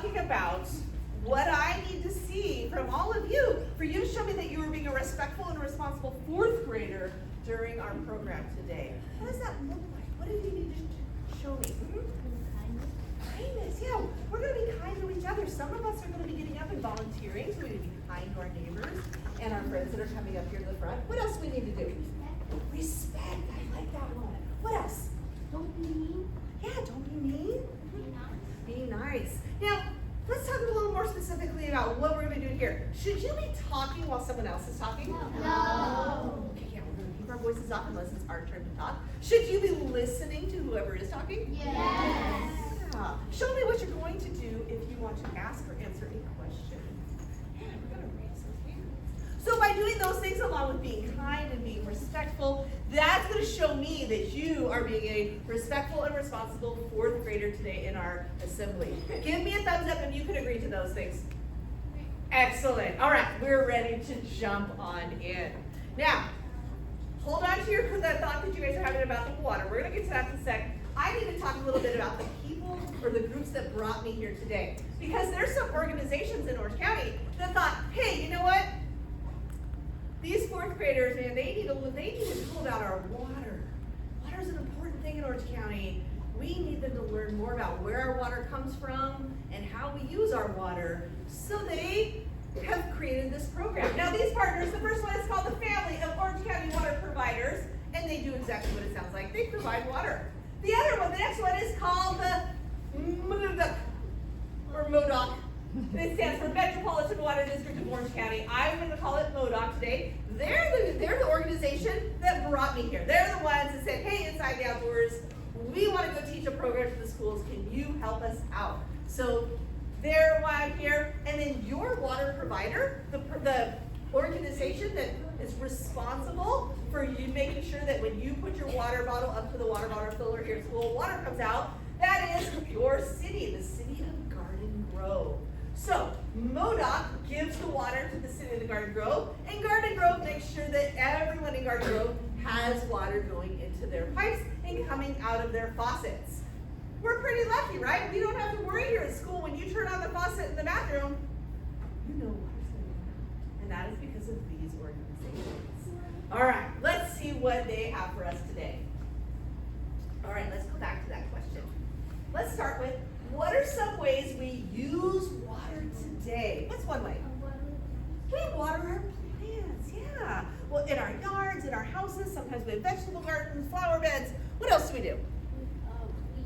talking about what I need to see from all of you for you to show me that you are being a respectful and responsible fourth grader during our program today. What does that look like? What do you need to show me? Kindness, yeah. We're going to be kind to each other. Some of us are going to be getting up and volunteering, so we need to be kind to our neighbors and our friends that are coming up here to the front. What else do we need to do? Respect. I like that one. What else? Don't be mean. Yeah, don't be mean. Be nice. Be nice. Now, let's talk a little more specifically about what we're going to do here. Should you be talking while someone else is talking? No. Okay, yeah, we're going to keep our voices off unless it's our turn to talk. Should you be listening to whoever is talking? Yes. Yeah. Show me what you're going to do if you want to ask or answer a question. Yeah, we're going to raise those hands. So by doing those things along with being kind and being respectful, that's going to show me that you are being a respectful and responsible fourth grader today in our assembly. Give me a thumbs up if you can agree to those things. Excellent. All right, we're ready to jump on in. Now, hold on to that thought that you guys are having about the water. We're going to get to that in a sec. I need to talk a little bit about the people or the groups that brought me here today. Because there's some organizations in Orange County that thought, hey, you know what? These fourth graders, man, they need to know about our water. Water is an important thing in Orange County. We need them to learn more about where our water comes from and how we use our water. So they have created this program. Now these partners, the first one is called the Family of Orange County Water Providers, and they do exactly what it sounds like. They provide water. The other one, the next one is called the MODOC, or MODOC. It stands for Metropolitan Water District of Orange County. I'm going to call it MODOC today. They're the organization that brought me here. They're the ones that said, hey, Inside the Outdoors, we want to go teach a program to the schools. Can you help us out? So they're why I'm here. And then your water provider, the organization that is responsible for you making sure that when you put your water bottle up to the water bottle filler here at school, water comes out. That is your city, the city of Garden Grove. So MODOC gives the water to the city of the Garden Grove, and Garden Grove makes sure that everyone in Garden Grove has water going into their pipes and coming out of their faucets. We're pretty lucky, right? We don't have to worry here at school when you turn on the faucet in the bathroom, you know water's going out. And that is because of these organizations. All right, let's see what they have for us today. All right, let's go back to that question. Let's start with, what are some ways we use water today? What's one way? We water our plants, yeah. Well, in our yards, in our houses, sometimes we have vegetable gardens, flower beds. What else do we do? We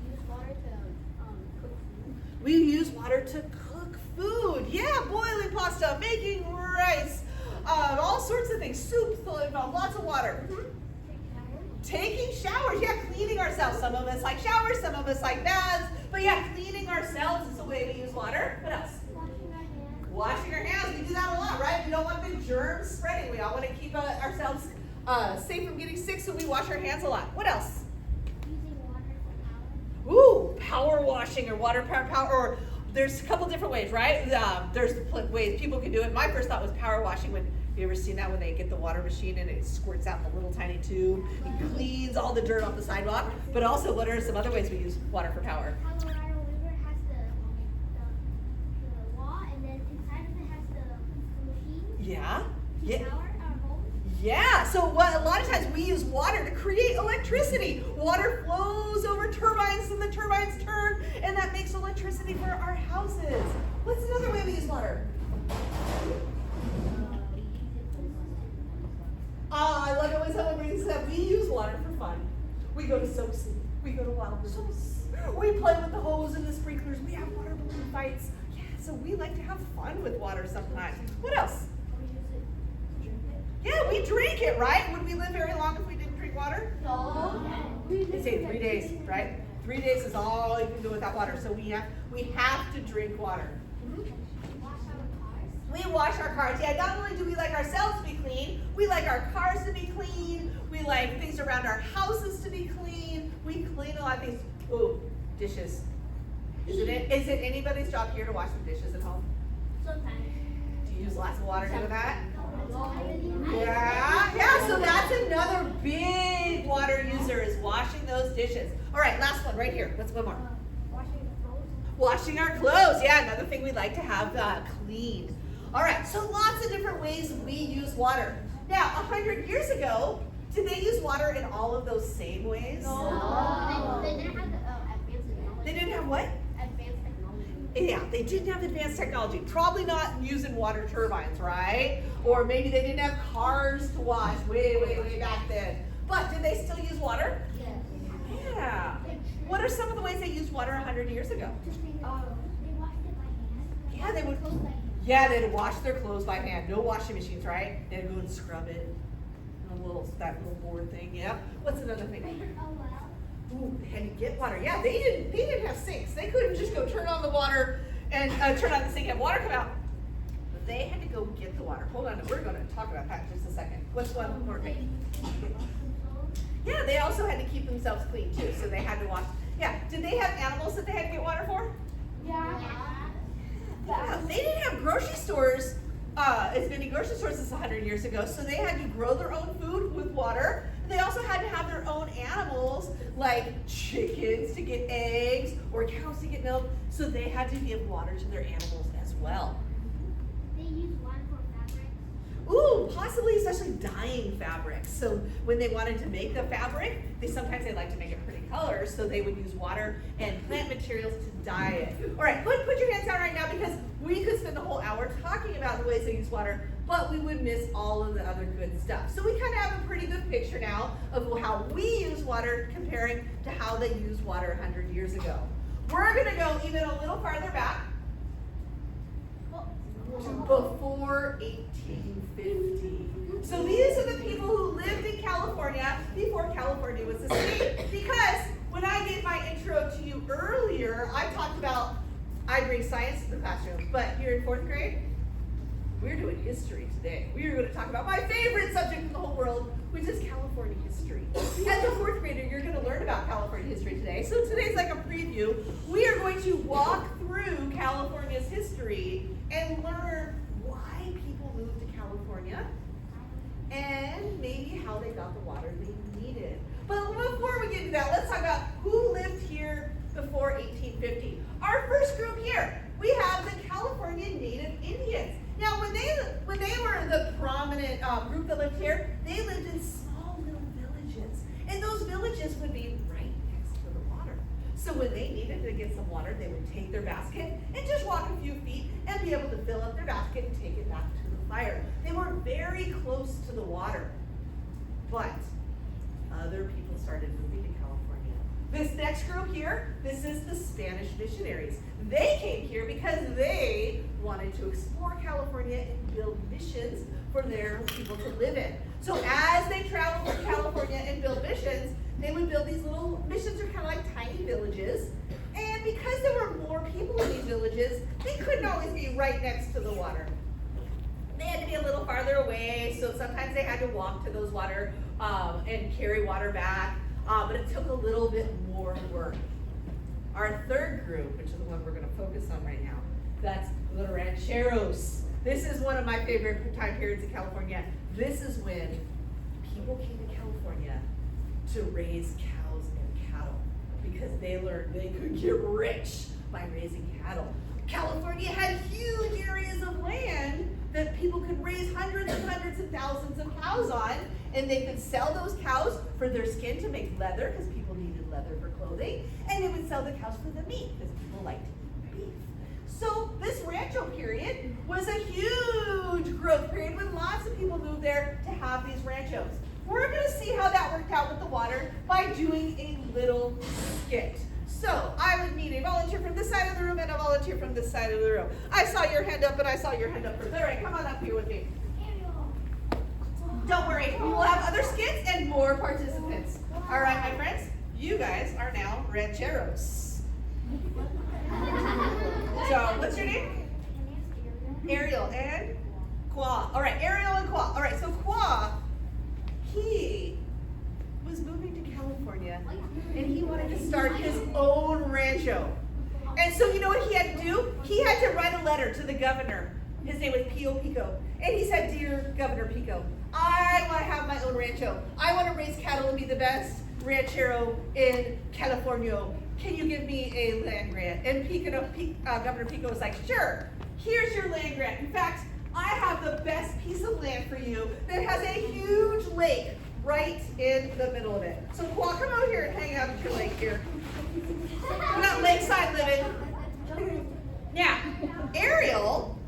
use water to cook food. We use water to cook food. Yeah, boiling pasta, making rice, all sorts of things. Soup, lots of water. Taking showers, yeah, cleaning ourselves. Some of us like showers, some of us like baths. But yeah, cleaning ourselves is the way we use water. What else? Washing our hands. Washing our hands. We do that a lot, right? We don't want the germs spreading. We all want to keep ourselves safe from getting sick, so we wash our hands a lot. What else? Using water for power. Ooh, power washing or water power, or there's a couple different ways, right? There's ways people can do it. My first thought was power washing. When you ever seen that when they get the water machine and it squirts out in a little tiny tube and cleans all the dirt off the sidewalk? But also, what are some other ways we use water for power? Colorado River has the wall, and then inside of it has the machine Yeah. to Yeah. power our home. Yeah, so a lot of times we use water to create electricity. Water flows over turbines and the turbines turn, and that makes electricity for our houses. What's another way we use water? I love it when someone brings up, we use water for fun. We go to Soap City, we go to Wild Rivers, we play with the hose and the sprinklers, we have water balloon fights. Yeah, so we like to have fun with water sometimes. What else? We use it to drink it. Yeah, we drink it, right? Would we live very long if we didn't drink water? No. They say 3 days, right? 3 days is all you can do without water, so we have to drink water. Wash our cars. We wash our cars. Yeah, not only do we like ourselves to be clean, we like our cars to be clean. We like things around our houses to be clean. We clean a lot of things. Ooh, dishes. Is it anybody's job here to wash the dishes at home? Sometimes. Do you use lots of water doing that? Yeah. Yeah, so that's another big water user is washing those dishes. All right, last one right here. What's one more? Washing the clothes. Washing our clothes. Yeah, another thing we like to have clean. All right, so lots of different ways we use water. Now, 100 years ago, did they use water in all of those same ways? No. They didn't have advanced technology. They didn't have what? Advanced technology. Yeah, they didn't have advanced technology. Probably not using water turbines, right? Or maybe they didn't have cars to wash way, way, way back then. But did they still use water? Yes. Yeah. What are some of the ways they used water 100 years ago? They washed it by hand. Yeah, they would. Clothes by hand. Yeah, they'd wash their clothes by hand. No washing machines, right? They'd go and scrub it. That little board thing. Yeah. What's another thing? Oh well. Ooh, they had to get water. Yeah, they didn't have sinks. They couldn't just go turn on the water and turn on the sink and have water come out. But they had to go get the water. Hold on, we're going to talk about that in just a second. What's one more thing? Yeah, they also had to keep themselves clean too, so they had to wash. Yeah, did they have animals that they had to get water for? Yeah. Yeah, they didn't have grocery stores, as many grocery stores as 100 years ago, so they had to grow their own food with water. They also had to have their own animals, like chickens to get eggs or cows to get milk, so they had to give water to their animals as well. They use water for fabric. Ooh, possibly especially dyeing fabrics. So when they wanted to make the fabric, sometimes they like to make it pretty colors, so they would use water and plant materials to dye it. All right, put your hands down right now because we could spend the whole hour talking about the ways they use water, but we would miss all of the other good stuff. So we kind of have a pretty good picture now of how we use water comparing to how they used water 100 years ago. We're going to go even a little farther back to before 1850. So these are the people who lived in California before California was a state. Because when I gave my intro to you earlier, I talked about I bring science to the classroom, but here in 4th grade, we're doing history today. We are going to talk about my favorite subject in the whole world, which is California history. As a 4th grader, you're going to learn about California history today. So today's like a preview. We are going to walk through California's history and learn why people moved to California and maybe how they got the water they needed. But before we get into that, let's talk about who lived here before 1850. Our first group here, we have the California Native Indians. Now, when they were the prominent group that lived here, they lived in small little villages. And those villages would be right next to the water. So when they needed to get some water, they would take their basket and just walk a few feet and be able to fill up their basket and take it back to the fire. They were very close to the water. But other people started moving to California. This next group here, this is the Spanish missionaries. They came here because they wanted to explore California and build missions for their people to live in. So as they traveled to California and built missions, they would build these little missions are kind of like tiny villages. And because there were more people in these villages, they couldn't always be right next to the water. They had to be a little farther away, so sometimes they had to walk to those water and carry water back, but it took a little bit more work. Our third group, which is the one we're going to focus on right now, that's the rancheros. This is one of my favorite time periods in California. This is when people came to California to raise cows and cattle because they learned they could get rich by raising cattle. California had huge areas of land that people could raise hundreds and thousands of cows on, and they could sell those cows for their skin to make leather because people needed leather for clothing, and they would sell the cows for the meat because people liked to eat beef. So this rancho period was a huge growth period when lots of people moved there to have these ranchos. We're going to see how that worked out with the water by doing a little skit. So I would need a volunteer from this side of the room and a volunteer from this side of the room. I saw your hand up and I saw your hand up first. All right, come on up here with me. Don't worry, we will have other skits and more participants. All right, my friends, you guys are now rancheros. So, what's your name? Ariel and Kwa. All right, Ariel and Kwa. All right, so Kwa, he was moving to California and he wanted to start his own rancho. And so you know what he had to do? He had to write a letter to the governor. His name was Pio Pico. And he said, "Dear Governor Pico, I want to have my own rancho. I want to raise cattle and be the best ranchero in California. Can you give me a land grant? And Governor Pico was like, sure, here's your land grant. In fact, I have the best piece of land for you that has a huge lake right in the middle of it. So come out here and hang out at your lake here. We got lakeside living. Now, Ariel,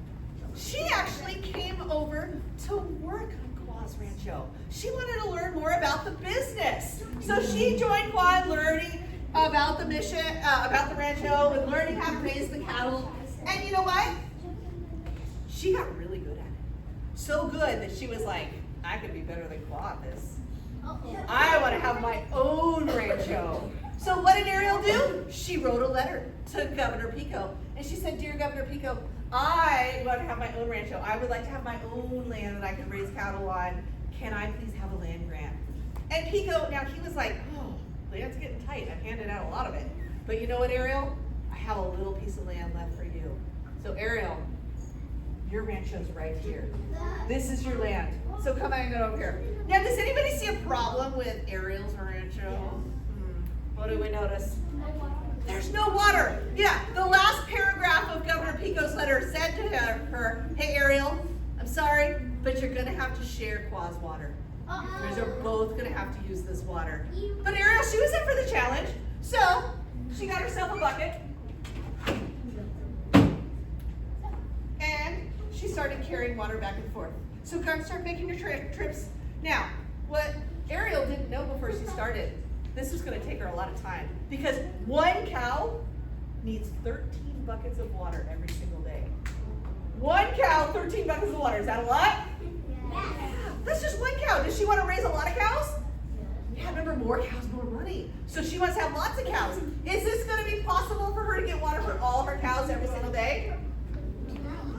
she actually came over to work on Qua's Rancho. She wanted to learn more about the business. So she joined Qua learning about the mission, about the rancho, and learning how to raise the cattle. And you know what? She got really good at it. So good that she was like, I could be better than Qua at this. I want to have my own rancho. So what did Ariel do? She wrote a letter to Governor Pico. And she said, dear Governor Pico, I want to have my own rancho. I would like to have my own land that I can raise cattle on. Can I please have a land grant? And Pico, now he was like, oh, land's getting tight. I've handed out a lot of it. But you know what, Ariel? I have a little piece of land left for you. So Ariel, your rancho's right here. This is your land. So come on and go over here. Now, does anybody see a problem with Ariel's rancho? What do we notice? There's no water. Yeah, the last paragraph of Governor Pico's letter said to her, hey Ariel, I'm sorry, but you're gonna have to share Qua's water. You guys are both gonna have to use this water. But Ariel, she was up for the challenge, so she got herself a bucket. And she started carrying water back and forth. So go and start making your trips. Now, what Ariel didn't know before she started, this is going to take her a lot of time because one cow needs 13 buckets of water every single day. One cow, 13 buckets of water. Is that a lot? Yeah. That's just one cow. Does she want to raise a lot of cows? Yeah, remember, more cows, more money. So she wants to have lots of cows. Is this going to be possible for her to get water for all her cows every single day?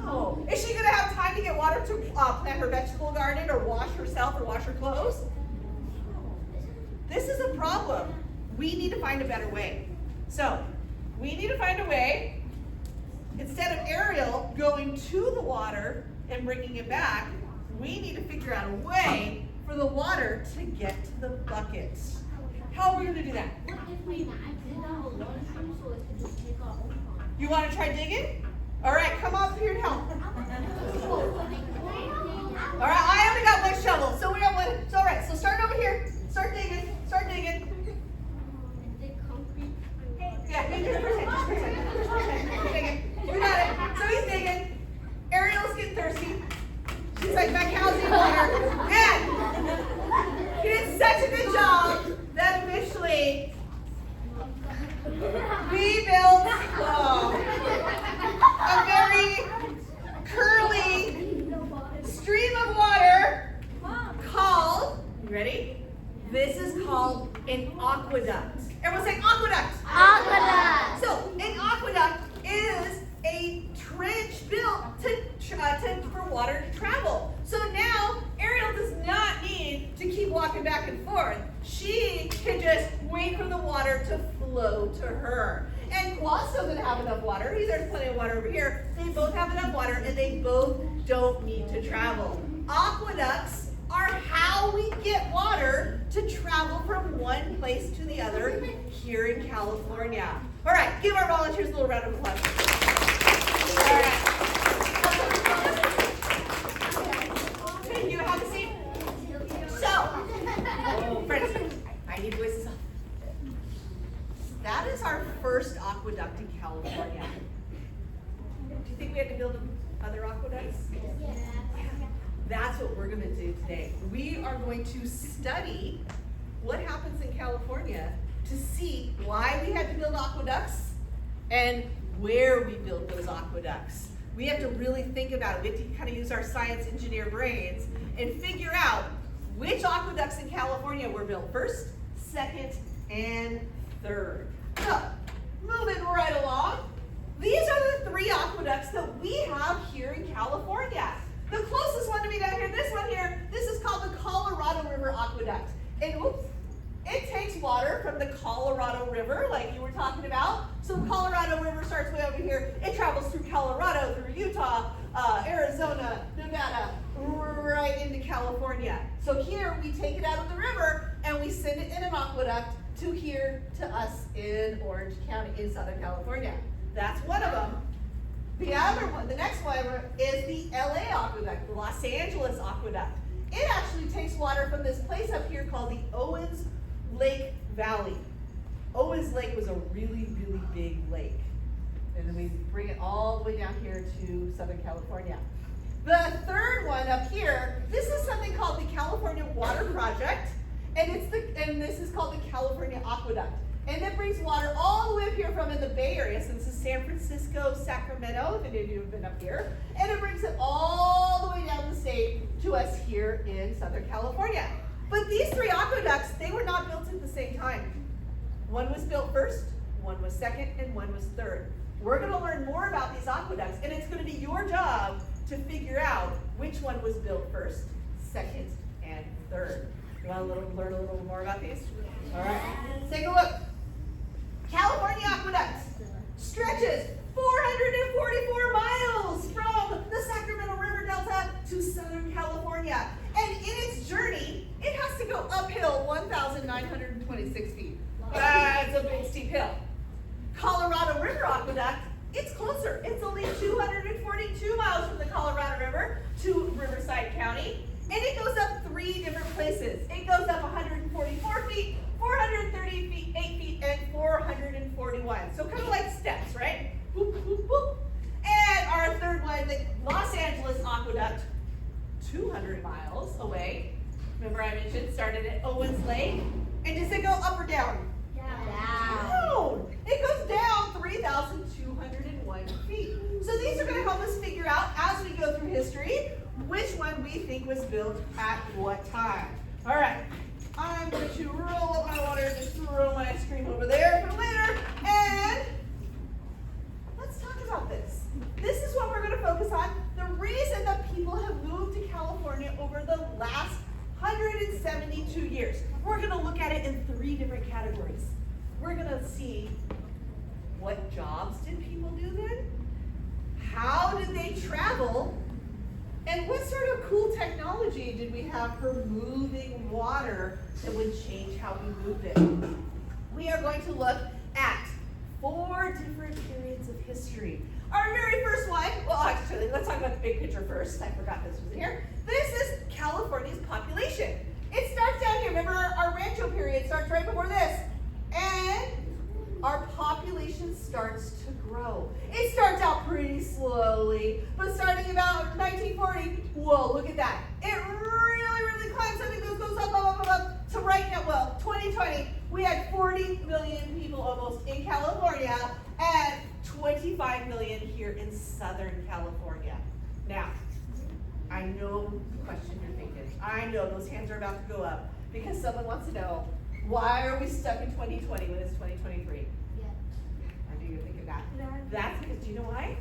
No. Is she going to have time to get water to plant her vegetable garden or wash herself or wash her clothes? This is a problem. We need to find a better way. So, we need to find a way, instead of Ariel going to the water and bringing it back, we need to figure out a way for the water to get to the buckets. How are we going to do that? You want to try digging? All right, come up here and help. All right, I only got one shovel, so we got one. It's all right, so start over here. Start digging. Start digging. Yeah, you just pretend. Keep digging. You got it. So he's digging. Ariel's getting thirsty. She's like, my cows need water. And he did such a good job that eventually we built a very curly stream of water called, you ready? This is called an aqueduct. Everyone say aqueduct. Aqueduct. So an aqueduct is a trench built for water to travel. So now Ariel does not need to keep walking back and forth. She can just wait for the water to flow to her. And Qua still doesn't have enough water. There's plenty of water over here. They both have enough water and they both don't need to travel. Aqueducts are how we get water to travel from one place to the other here in California. All right, give our volunteers a little round of applause. All right. Okay, you have a seat. So, friends, I need voices up. That is our first aqueduct in California. Do you think we had to build other aqueducts? Yeah. That's what we're going to do today. We are going to study what happens in California to see why we had to build aqueducts and where we built those aqueducts. We have to really think about it. We have to kind of use our science engineer brains and figure out which aqueducts in California were built first, second, and third. So, moving right along, these are the three aqueducts that we have here in California. The closest one to me down here, this is called the Colorado River Aqueduct. And oops, it takes water from the Colorado River, like you were talking about. So the Colorado River starts way over here. It travels through Colorado, through Utah, Arizona, Nevada, right into California. So here we take it out of the river and we send it in an aqueduct in Orange County in Southern California. That's one of them. The other one, the next one is the LA Aqueduct, the Los Angeles Aqueduct. It actually takes water from this place up here called the Owens Lake Valley. Owens Lake was a really, really big lake. And then we bring it all the way down here to Southern California. The third one up here, this is something called the California Water Project. And this is called the California Aqueduct. And it brings water all the way up here from in the Bay Area. So this is San Francisco, Sacramento, if any of you have been up here. And it brings it all the way down the state to us here in Southern California. But these three aqueducts, they were not built at the same time. One was built first, one was second, and one was third. We're going to learn more about these aqueducts, and it's going to be your job to figure out which one was built first, second, and third. You want to learn a little more about these? All right, let's take a look. California Aqueduct stretches 444 miles from the Sacramento River Delta to Southern California. And in its journey, it has to go uphill 1,926 feet. That's a big steep hill. Colorado River Aqueduct, it's closer. It's only 242 miles from the Colorado River to Riverside County. And it goes up 3 different places. It goes up 144 feet, 438 feet, and 441. So kind of like steps, right? Boop, boop, boop. And our third one, the Los Angeles Aqueduct, 200 miles away. Remember I mentioned, started at Owens Lake. And does it go up or down? Down. It goes down 3,201 feet. So these are going to help us figure out, as we go through history, which one we think was built at what time. All right, I'm going to roll up my water, just throw my ice cream over there for later, and let's talk about this. This is what we're going to focus on. The reason that people have moved to California over the last 172 years. We're going to look at it in 3 different categories. We're going to see what jobs did people do then, how did they travel, and what sort of cool technology did we have for moving water that would change how we moved it. We are going to look at 4 different periods of history. Our very first one, well actually, let's talk about the big picture first. I forgot this was in here. This is California's population. It starts down here. Remember our Rancho period starts right before this. And our population starts to grow. It starts out pretty slowly, but starting about 1940, whoa, look at that. It really, really climbs up. It goes up to right now, well, 2020, we had 40 million people almost in California and 25 million here in Southern California. Now, I know the question you're thinking. I know those hands are about to go up because someone wants to know, why are we stuck in 2020 when it's 2023? Yeah. I knew you were thinking that. That's because, do you know why?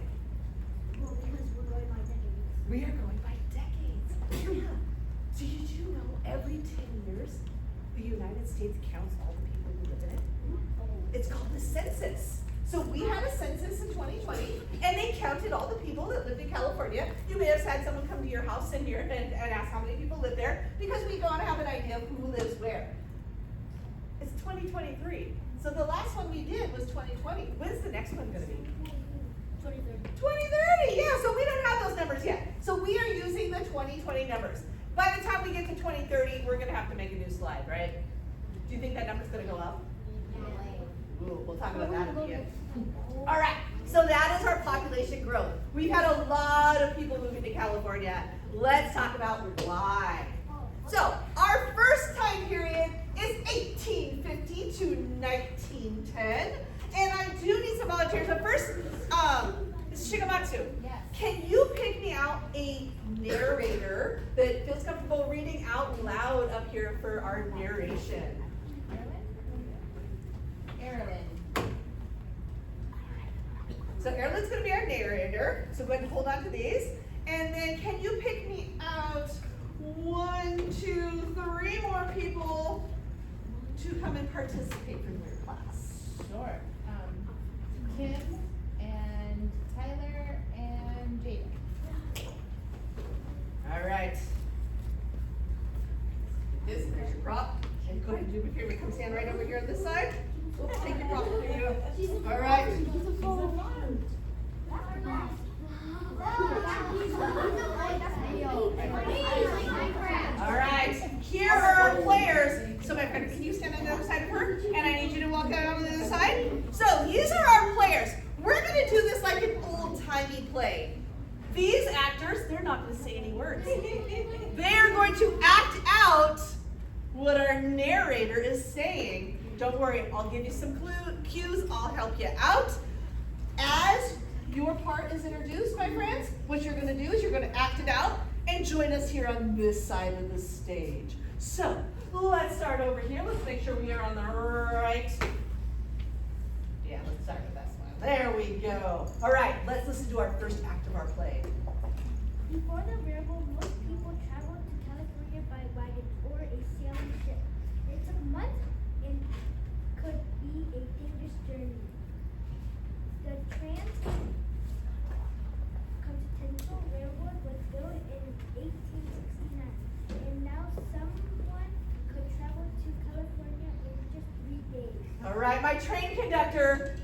Well, because we're going by decades. We are going by decades. Yeah. Did you know every 10 years, the United States counts all the people who live in it? It's called the census. So we had a census in 2020, and they counted all the people that lived in California. You may have had someone come to your house and ask how many people live there, because we want to have an idea of who lives where. It's 2023. So the last one we did was 2020. When's the next one going to be? 2030. 2030, yeah, so we don't have those numbers yet. So we are using the 2020 numbers. By the time we get to 2030, we're going to have to make a new slide, right? Do you think that number's going to go up? Ooh, we'll talk about that in the end. All right, so that is our population growth. We've had a lot of people moving to California. Let's talk about why. So our first time period is 1850 to 1910. And I do need some volunteers. But first, Shigematsu, Yes. can you pick me out a narrator that feels comfortable reading out loud up here for our narration? Erlen. So Erlen's going to be our narrator. So go ahead and hold on to these. And then can you pick me out 1, 2, 3 more people to come and participate from your class? Sure. Kim and Tyler and Jaden. All right. Here's your prop. And go ahead and do it here. We come stand right over here on this side. Oops, take your prop. old-timey play. These actors, they're not going to say any words. They are going to act out what our narrator is saying. Don't worry, I'll give you some cues. I'll help you out. As your part is introduced, my friends, what you're going to do is you're going to act it out and join us here on this side of the stage. So, let's start over here. Let's make sure we are on the right. Yeah, let's start with that smile. There we go. All right, let's listen to our first act of our play. Before the railroad, most people traveled to California by wagon or a sailing ship. It took months and could be a dangerous journey. The Transcontinental Railroad was built in 1869, and now someone could travel to California in just 3 days. All right, my train conductor,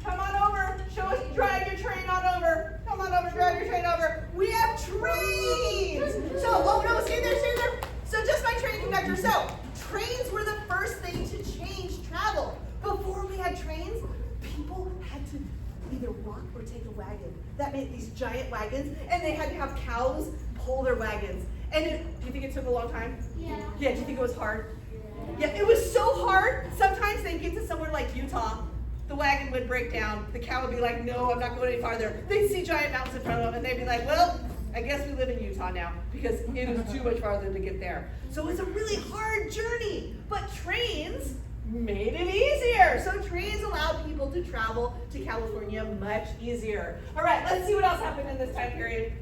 come on over. Show us, drive your train on over. Come on over, drive your train over. We have trains. So, oh no, stay there. So just my train conductor. So, trains were the first thing to change travel. Before we had trains, people had to either walk or take a wagon. That meant these giant wagons, and they had to have cows pull their wagons. And do you think it took a long time? Yeah. Yeah, do you think it was hard? Yeah, it was so hard. Sometimes they'd get to somewhere like Utah, the wagon would break down. The cow would be like, no, I'm not going any farther. They'd see giant mountains in front of them, and they'd be like, well, I guess we live in Utah now, because it is too much farther to get there. So it was a really hard journey, but trains made it easier. So trains allowed people to travel to California much easier. All right, let's see what else happened in this time period.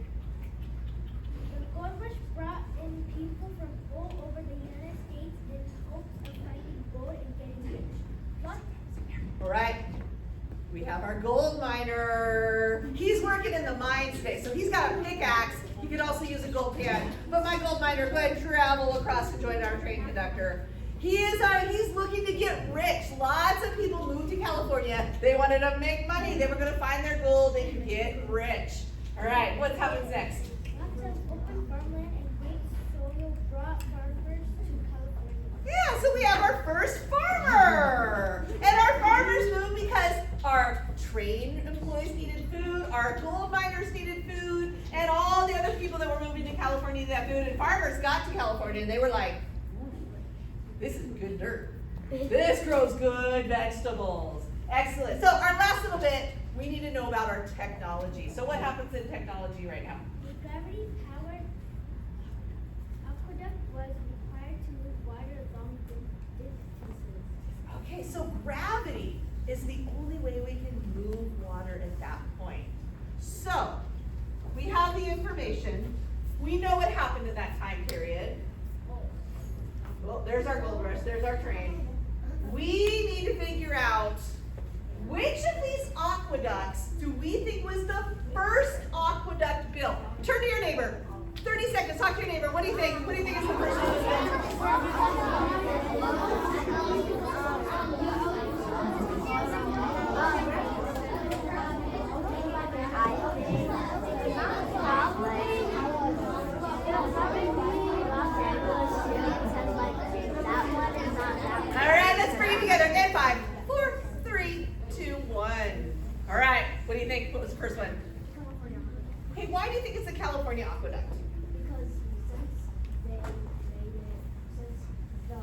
The gold rush brought in people from all over the United States in hopes of finding gold and getting rich. What? All right, we have our gold miner. He's working in the mine space, so he's got a pickaxe. He could also use a gold pan. But my gold miner, go ahead and travel across to join our train conductor. He's looking to get rich. Lots of people moved to California. They wanted to make money. They were going to find their gold. They could get rich. All right, what happens next? Lots of open farmland and great soil brought farmers to California. Yeah, so we have our first farmer. And our farmers moved because our train employees needed food, our gold miners needed food, and all the other people that were moving to California needed that food. And farmers got to California and they were like, this is good dirt. This grows good vegetables. Excellent. So our last little bit, we need to know about our technology. So what happens in technology right now? The gravity-powered aqueduct was required to move water long distances. Okay, so gravity is the only way we can move water at that point. So we have the information. We know what happened in that time period. Well, there's our gold rush, there's our train. We need to figure out which of these aqueducts do we think was the first aqueduct built? Turn to your neighbor. 30 seconds, talk to your neighbor. What do you think? What do you think is the first one that was built? All right, let's bring it together. And 5, 4, 3, 2, 1. All right, what do you think? What was the first one? California. Hey, why do you think it's the California Aqueduct? Because since they made it, since the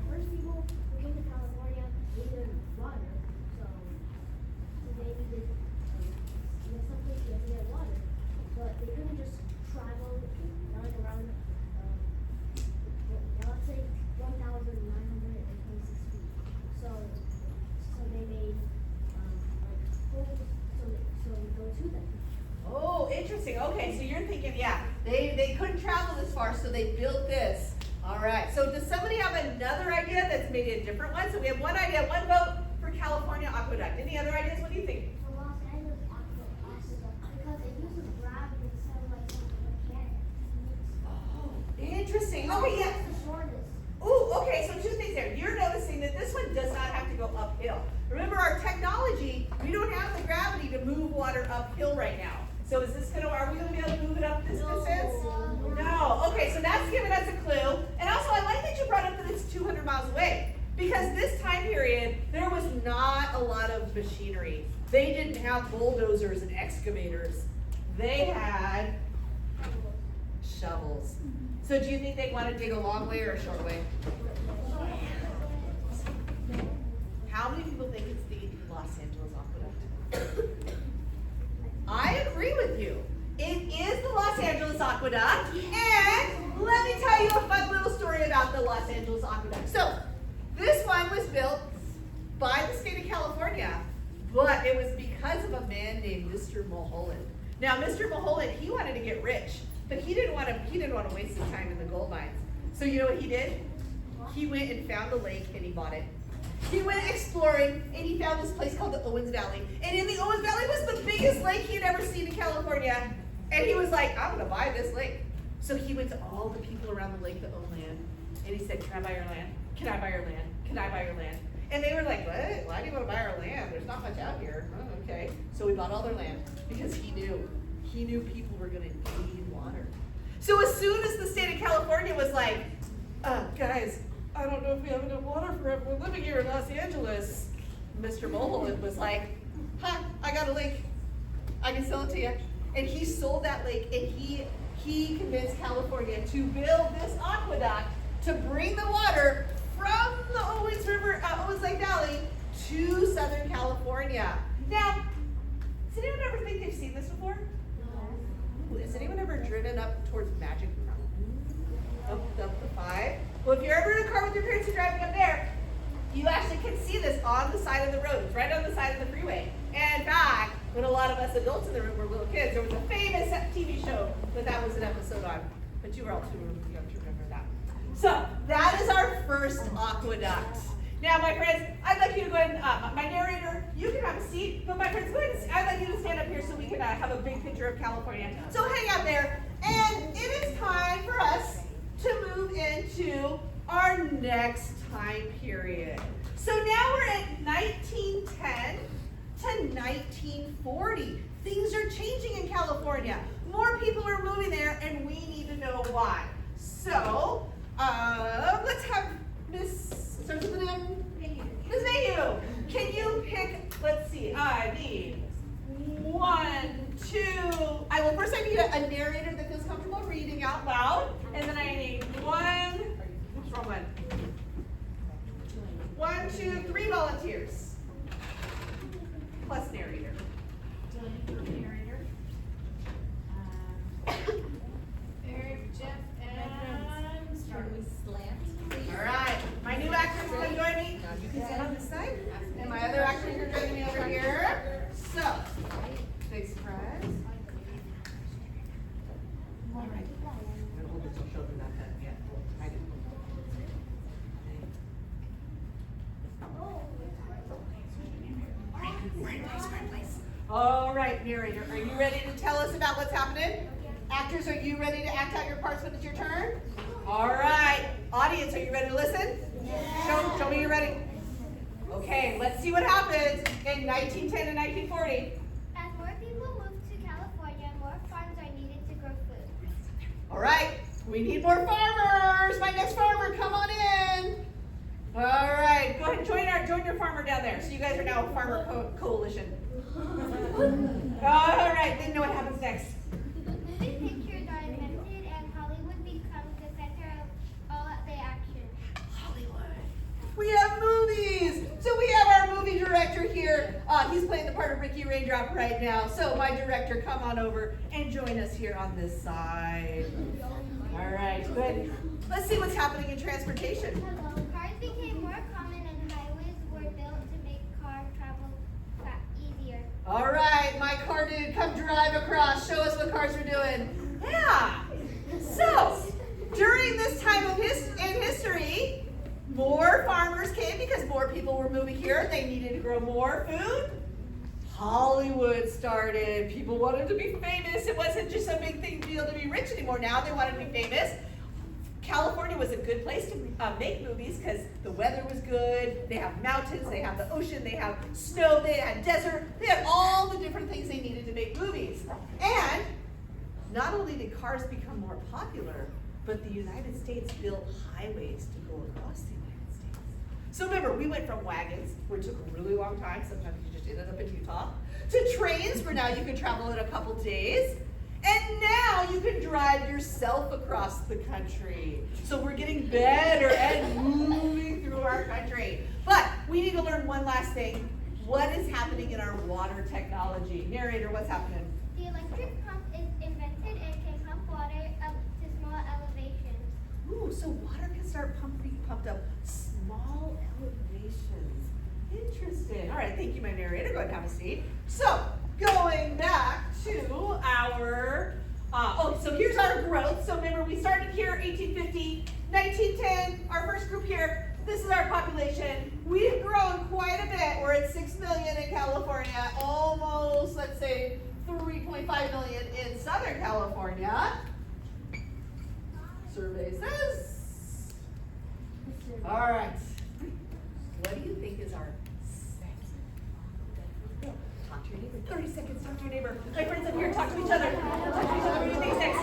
first people who came to California needed water, so they needed someplace to get water, but they couldn't just travel around, let's say 1,926 feet. So they made holes so we go to them. Oh, interesting. Okay, so you're thinking, yeah, they couldn't travel this far, so they built this. All right, so does somebody have another idea that's maybe a different one? So we have one idea, one vote for California Aqueduct. Any other ideas? What do you think? The Los Angeles aqueduct because it uses gravity instead of like mechanics. Oh, interesting. Okay, yeah. It's the shortest. Oh, okay, so 2 things there. You're noticing that this one does not have to go uphill. Remember our technology, we don't have the gravity to move water uphill right now. So is this are we gonna be able to move it up this distance? No. Okay, so that's giving us a clue. And also I like that you brought up that it's 200 miles away. Because this time period, there was not a lot of machinery. They didn't have bulldozers and excavators. They had shovels. So do you think they want to dig a long way or a short way? How many people think it's the Los Angeles Aqueduct? I agree with you. It is the Los Angeles Aqueduct, and let me tell you a fun little story about the Los Angeles Aqueduct. So, this one was built by the state of California, but it was because of a man named Mr. Mulholland. Now, Mr. Mulholland, he wanted to get rich, but he didn't want to waste his time in the gold mines. So you know what he did? He went and found a lake and he bought it. He went exploring and he found this place called the Owens Valley. And in the Owens Valley was the biggest lake he had ever seen in California. And he was like, I'm gonna buy this lake. So he went to all the people around the lake that own land. And he said, can I buy your land? Can I buy your land? Can I buy your land? And they were like, what? Why do you want to buy our land? There's not much out here. Oh, okay. So we bought all their land because he knew people were gonna need water. So as soon as the state of California was like, guys, I don't know if we have enough water for everyone living here in Los Angeles, Mr. Mulholland was like, I got a lake. I can sell it to you. And he sold that lake, and he convinced California to build this aqueduct to bring the water from the Owens Lake Valley to Southern California. Now, does anyone ever think they've seen this before? No. Has anyone ever driven up towards Magic Mountain? Up the 5? Well, if you're ever in a car with your parents and driving up there, you actually can see this on the side of the road. It's right on the side of the freeway. And in fact, when a lot of us adults in the room were little kids, there was a famous TV show that was an episode on. But you were all too young to remember that. So that is our first aqueduct. Now, my friends, I'd like you to go ahead and, my narrator, you can have a seat, but my friends, go ahead and, I'd like you to stand up here so we can have a big picture of California. So hang out there, and it is time for us to move into our next time period. So now we're at 1910 to 1940. Things are changing in California. More people are moving there, and we need to know why. So, let's have starts with an M. Ms. Mayhew, can you pick, let's see, I need 1, 2, first I need a narrator that feels comfortable reading out loud, and then I need 1, 2, 3 volunteers, plus narrator. Narrator. Eric, Jeff, and start with Slant. All right, my new actors are going to join me. You can sit on this side, and my other actors are joining me over here. So, big surprise. All right. I'm going to hold this till children not done yet. I didn't. All right, narrator, are you ready to tell us about what's happening? Actors, are you ready to act out your parts when it's your turn? All right. Audience, are you ready to listen? Yeah. Show me you're ready. Okay, let's see what happens in 1910 and 1940. As more people move to California, more farms are needed to grow food. All right, we need more farmers. My next farmer, come on in. All right, go ahead and join your farmer down there. So you guys are now a farmer coalition. All right, then know what happens next. Moving pictures are invented and Hollywood becomes the center of all the action. Hollywood. We have movies. So we have our movie director here. He's playing the part of Ricky Raindrop right now. So my director, come on over and join us here on this side. All right, good. Let's see what's happening in transportation. Hello. Cars became more common and highways were built to make car travel easier. All right, my car dude, come drive across. Show us what cars are doing. Yeah. So, during this time of in history, more farmers came because more people were moving here. They needed to grow more food. Hollywood started. People wanted to be famous. It wasn't just a big deal to be rich anymore. Now they wanted to be famous. California was a good place to make movies because the weather was good. They have mountains, they have the ocean, they have snow, they had desert. They had all the different things they needed to make movies. And not only did cars become more popular, but the United States built highways to go across the United States. So remember, we went from wagons, where it took a really long time, sometimes you just ended up in Utah, to trains, where now you can travel in a couple days. And now you can drive yourself across the country. So we're getting better at moving through our country. But we need to learn one last thing. What is happening in our water technology? Narrator, what's happening? The electric pump is invented and can pump water up to small elevations. Ooh, so water can start being pumped up small elevations. Interesting. All right, thank you, my narrator. Go ahead and have a seat. So, going back to our, so here's our growth. So remember, we started here 1850, 1910, our first group here. This is our population. We've grown quite a bit. We're at 6 million in California, almost, let's say, 3.5 million in Southern California. Survey says. All right. What do you think is our second? Talk to your neighbor. 30 seconds, talk to your neighbor. My friends up here, talk to each other. Talk to each other. What do you think is next?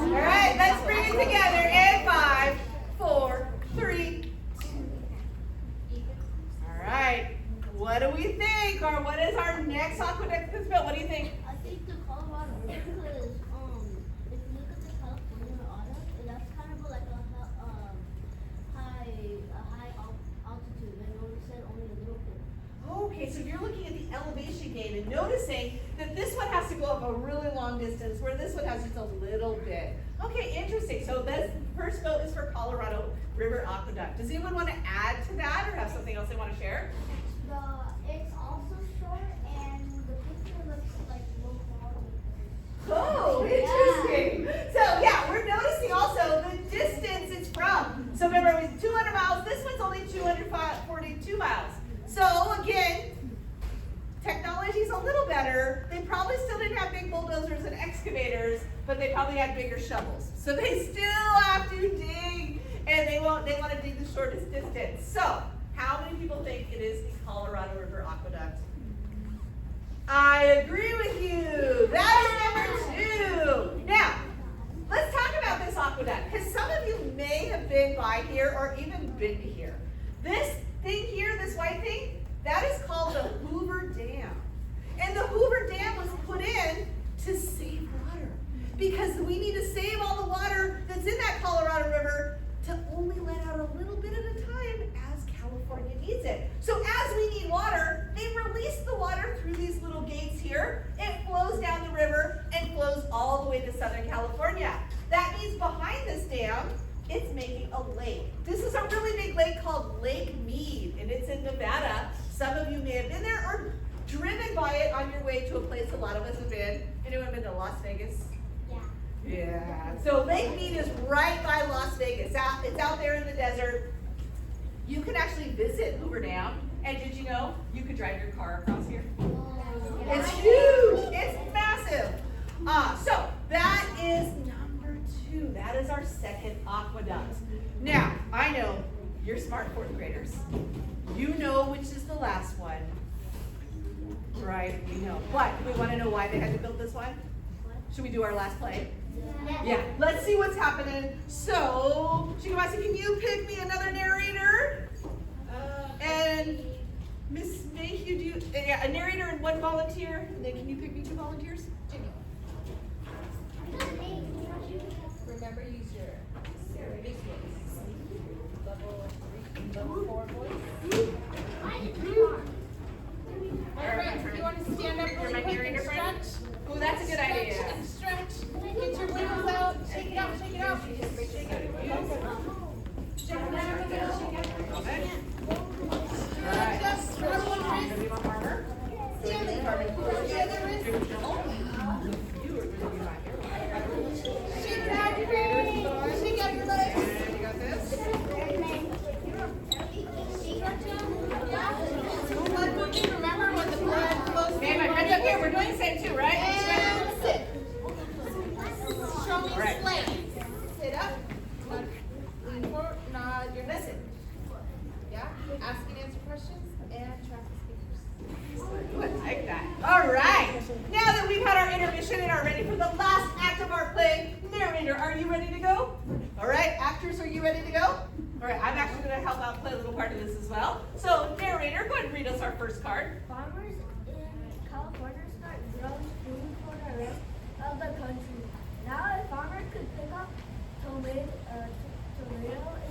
All right, let's bring it together in 5, 4, 3, 2. All right, what do we think? Or what is our next aqueduct that's built? What do you think? I think the Colorado River, because if you look at the California auto, that's kind of like a high altitude, and notice it only a little bit. Okay, so you're looking at the elevation gain and noticing that this one has to go up a really long distance, where this one has just a little bit. Okay, interesting. So this first vote is for Colorado River Aqueduct. Does anyone want to add to that or have something else they want to share? It's also short, and the picture looks like low quality. Oh, interesting. So yeah, we're noticing also the distance it's from. So remember, it was 200 miles. This one's only 242 miles. So again, technology's a little better. They probably still didn't have big bulldozers and excavators, but they probably had bigger shovels. So they still have to dig, and they want to dig the shortest distance. So how many people think it is the Colorado River Aqueduct? I agree with you. That is number 2. Now, let's talk about this aqueduct, because some of you may have been by here or even been to here. This thing here, this white thing, that is called the Hoover Dam. And the Hoover Dam was put in to save water, because we need to save all the water that's in that Colorado River to only let out a little bit at a time as California needs it. So as we need water, they release the water through these little gates here. It flows down the river and flows all the way to Southern California. That means behind this dam, it's making a lake. This is a really big lake called Lake Mead, and it's in Nevada. Some of you may have been there or driven by it on your way to a place a lot of us have been. Anyone been to Las Vegas? Yeah. Yeah. So Lake Mead is right by Las Vegas. It's out there in the desert. You can actually visit Hoover Dam, and did you know you could drive your car across here? It's huge. It's massive. So that is number 2. That is our second aqueduct. Now, I know you're smart 4th graders. You know which is the last one. Right, we know. But we want to know why they had to build this one? Should we do our last play? Yeah, let's see what's happening. So, Shigemasa, can you pick me another narrator? And Miss Mayhew, a narrator and 1 volunteer. And then can you pick me 2 volunteers? Jimmy, remember use your big voice. Level 3, level 4 voice. All right, friends, you want to stand up really quick and stretch? Oh, that's a good idea. Stretch and stretch. Get your wheels out. Shake it out, shake it out. Shake it down in the middle. Shake it. Okay. All right. Just grab one wrist. Maybe one farmer. The other wrist. Shake it out, Grace. Shake out your legs. And you got this. going to help out play a little part of this as well. So, narrator, go ahead and read us our first card. Farmers in California start growing food for the rest of the country. Now a farmer could pick up tomato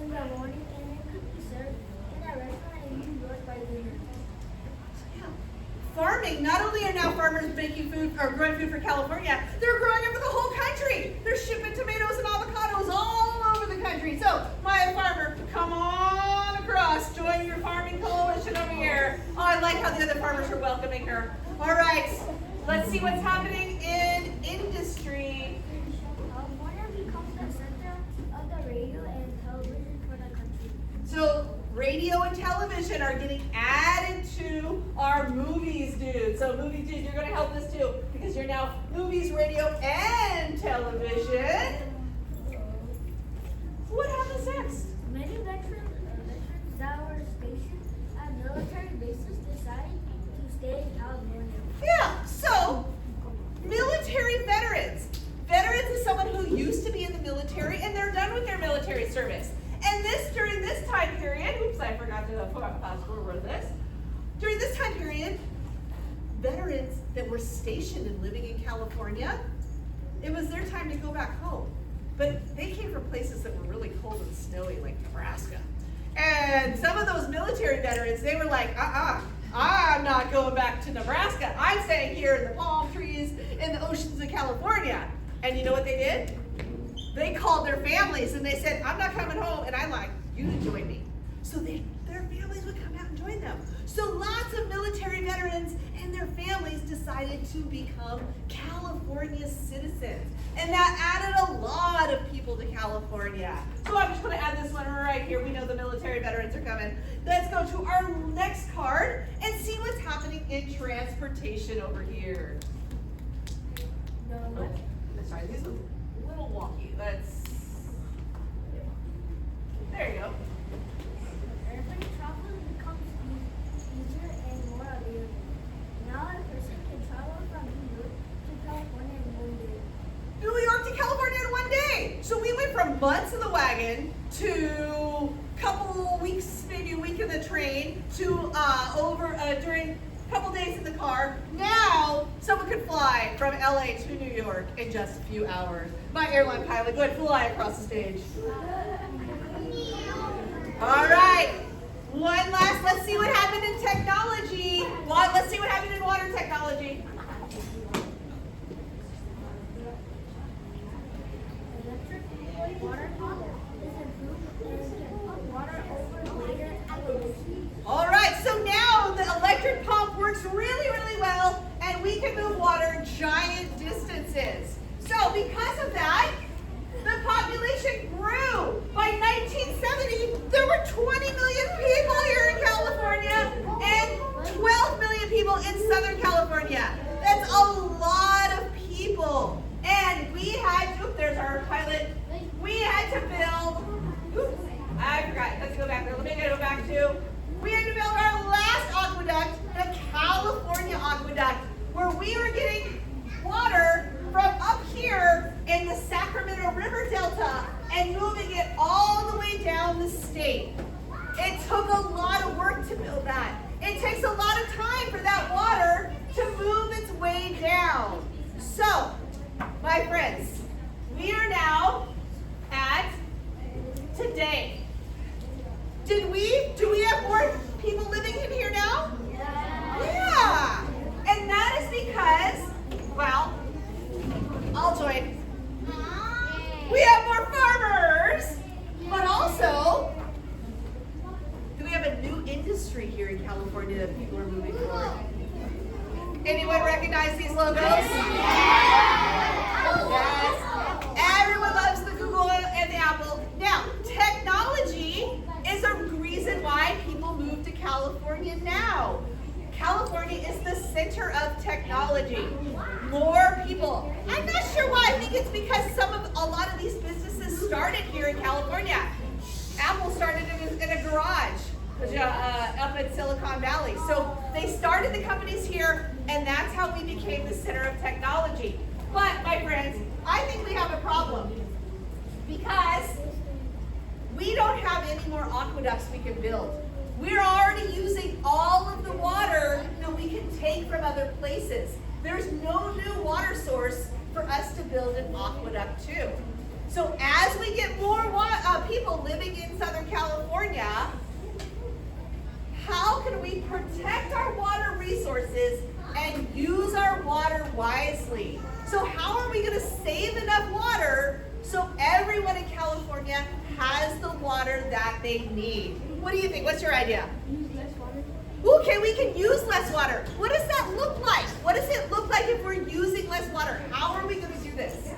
in the morning and it could be served in a restaurant in New York by dinner. Farming, not only are now farmers making food or growing food for California, they're growing it for the whole country. They're shipping tomatoes and avocados all over the country. So, Maya Farmer, come on across, join your farming coalition over here. Oh, I like how the other farmers are welcoming her. All right, let's see what's happening in industry. California becomes the center of the radio and television for the country. So radio and television are getting added to our movies, dude. So movies, dude, you're going to help us too because you're now movies, radio, and television. What happens next? Many veterans that were stationed at military bases decided to stay in California. Yeah, so military veterans. Veterans is someone who used to be in the military and they're done with their military service. And during this time period, oops, I forgot to fast forward this. During this time period, veterans that were stationed and living in California, it was their time to go back home. But they came from places that were really cold and snowy, like Nebraska. And some of those military veterans, they were like, I'm not going back to Nebraska. I'm staying here in the palm trees in the oceans of California. And you know what they did? They called their families and they said, I'm not coming home and I'd like you to join me. So their families would come out and join them. So lots of military veterans and their families decided to become California citizens. And that added a lot of people to California. So I'm just going to add this one right here. We know the military veterans are coming. Let's go to our next card and see what's happening in transportation over here. Oh, sorry, these are a little wonky. There you go. Urban travel becomes easier and more available. Now a person can travel from New York to California in 1 day. New York to California in 1 day. So we went from months in the wagon to a couple weeks, maybe a week in the train, to during a couple days in the car. Now someone could fly from LA to New York in just a few hours. My airline pilot, go ahead, fly across the stage. All right. One last, let's see what happened in technology. Let's see what happened in water technology. Electric water pump is improved and can pump water over greater elevation. All right, so now the electric pump works really, really well, and we can move water giant distances. So because of that, the population grew. By 1970, there were 20 million people here in California and 12 million people in Southern California. That's a lot of people. And we had to, there's our pilot, we had to build, oops, I forgot, let's go back there. Let me go back to, we had to build our last aqueduct, the California Aqueduct, where we were getting water from up here in the Sacramento River Delta and moving it all the way down the state. It took a lot of work to build that. It takes a lot of time for that water to move its way down. So, my friends, we are now at today. Do we have more people living in here now? Yeah. And that is because, well, I'll join. We have more farmers, but also, do we have a new industry here in California that people are moving forward? Anyone recognize these logos? Yes. Everyone loves the Google and the Apple. Now, technology is a reason why people move to California now. California is the center of technology. More people. I'm not sure why. I think it's because a lot of these businesses started here in California. Apple started in a garage up in Silicon Valley. So they started the companies here, and that's how we became the center of technology. But, my friends, I think we have a problem because we don't have any more aqueducts we can build. We're already using all of the water that we can take from other places. There's no new water source for us to build an aqueduct to. So as we get more people living in Southern California, how can we protect our water resources and use our water wisely? So how are we going to save enough water so everyone in California has the water that they need? What do you think? What's your idea? Use less water. Okay, we can use less water. What does that look like? What does it look like if we're using less water? How are we going to do this?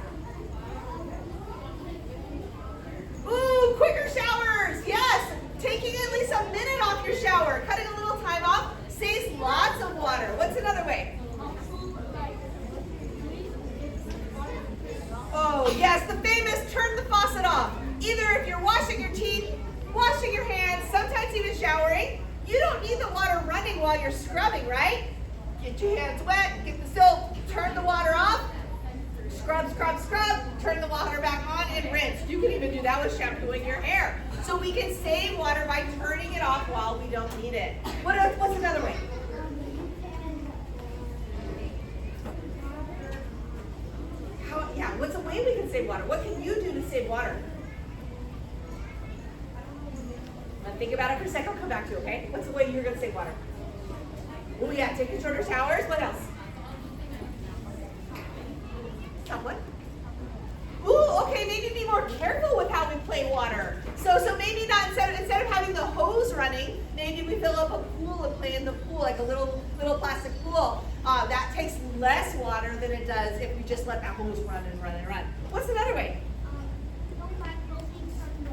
Ooh, quicker showers. Yes, taking at least a minute off your shower, cutting a little time off, saves lots of water. What's another way? Oh, yes, the famous turn the faucet off. Either if you're washing your teeth, washing your hands, sometimes even showering, you don't need the water running while you're scrubbing, right? Get your hands wet, get the soap, turn the water off, scrub, scrub, scrub, turn the water back on and rinse. You can even do that with shampooing your hair. So we can save water by turning it off while we don't need it. What's another way? What's a way we can save water? What can you do to save water? Think about it for a second. I'll come back to you, okay? What's the way you're going to save water? Oh, yeah, taking shorter showers. What else? Someone? Ooh, okay, maybe be more careful with how we play water. So maybe not, instead of having the hose running, maybe we fill up a pool and play in the pool, like a little plastic pool. That takes less water than it does if we just let that hose run and run and run. What's another way? Don't buy clothing from the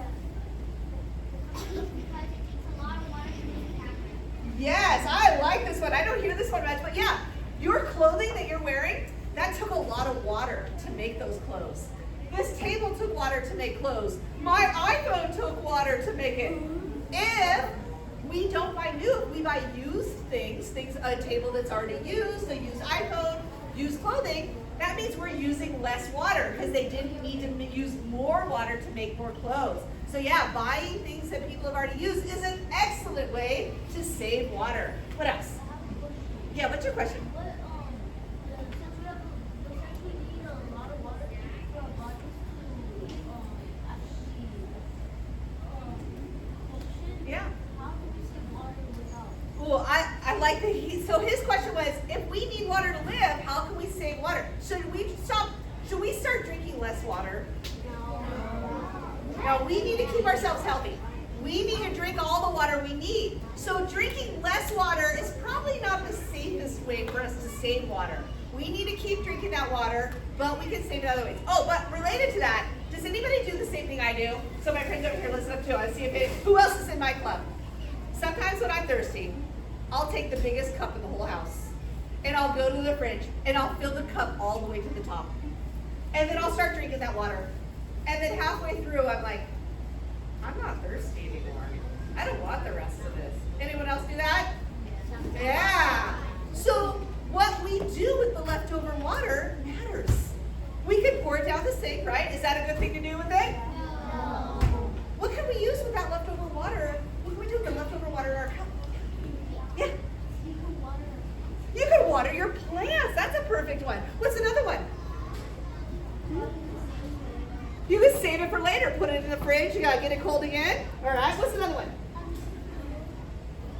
because it takes a lot of water to make it happen. Yes, I like this one. I don't hear this one much, but yeah, your clothing that you're wearing, that took a lot of water to make those clothes. This table took water to make clothes. My iPhone took water to make it. If we don't buy new, if we buy used things, a table that's already used, a used iPhone, used clothing, that means we're using less water because they didn't need to use more water to make more clothes. So yeah, buying things that people have already used is an excellent way to save water. What else? Yeah, what's your question? Yeah. Well, I like that so his question was, if we need water to live, how can we save water? Should we start drinking less water? No, we need to keep ourselves healthy. We need to drink all the water we need. So drinking less water is probably not the safest way for us to save water. We need to keep drinking that water, but we can save it other ways. Oh, but related to that, does anybody do the same thing I do? So my friends over here, listen up too. I see who else is in my club. Sometimes when I'm thirsty, I'll take the biggest cup in the whole house, and I'll go to the fridge, and I'll fill the cup all the way to the top. And then I'll start drinking that water. And then halfway through, I'm like, I'm not thirsty anymore. I don't want the rest of this. Anyone else do that? Yeah. So what we do with the leftover water matters. We could pour it down the sink, right? Is that a good thing to do with it? No. What can we use with that leftover water? What can we do with the leftover water in our cup? Yeah. You can water your plants. That's a perfect one. What's another one? You can save it for later. Put it in the fridge. You gotta get it cold again. All right. What's another one?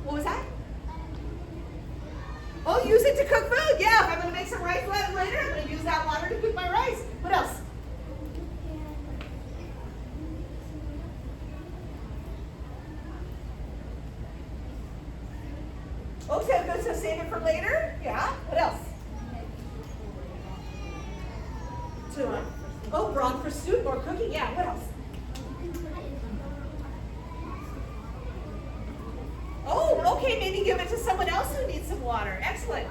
What was that? Oh, use it to cook food. Yeah. If I'm gonna make some rice later, I'm gonna use that water to cook my rice. What else? Okay, so save it for later. Yeah. What else? Oh, broth for soup or cooking. Yeah. What else? Oh, okay. Maybe give it to someone else who needs some water. Excellent.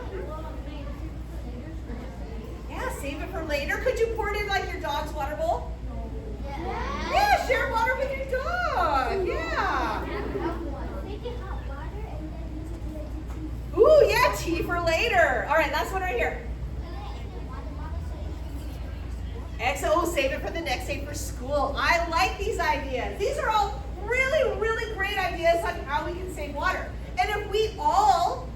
Yeah, save it for later. Could you pour it in like your dog's water bowl? Yeah, share water with your dog. Yeah. Ooh, yeah, tea for later. All right, last one right here. Oh, save it for the next day for school. I like these ideas. These are all really, really great ideas on how we can save water. And if we all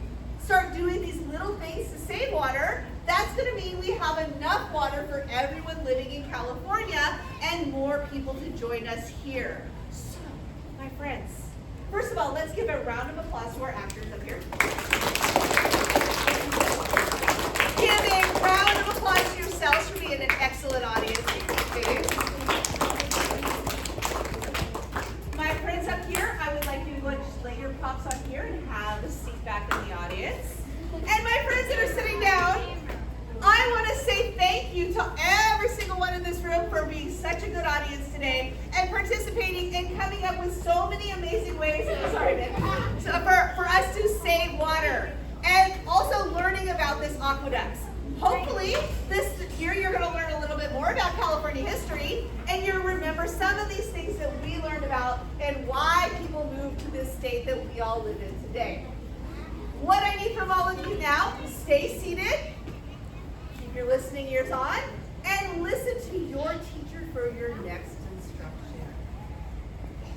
start doing these little things to save water, that's going to mean we have enough water for everyone living in California and more people to join us here. So, my friends, first of all, let's give a round of applause to our actors up here. Give a round of applause to yourselves for being an excellent audience. My friends up here, I would like you to go and just lay your props on here and have a seat back in the audience. And my friends that are sitting down, I want to say thank you to every single one in this room for being such a good audience today and participating and coming up with so many amazing ways so for us to save water and also learning about this aqueducts. Hopefully this year you're going to learn a little bit more about California history and you'll remember some of these things that we learned about and why people moved to this state that we all live in today. What I need from all of you now, stay seated. Keep your listening ears on and listen to your teacher for your next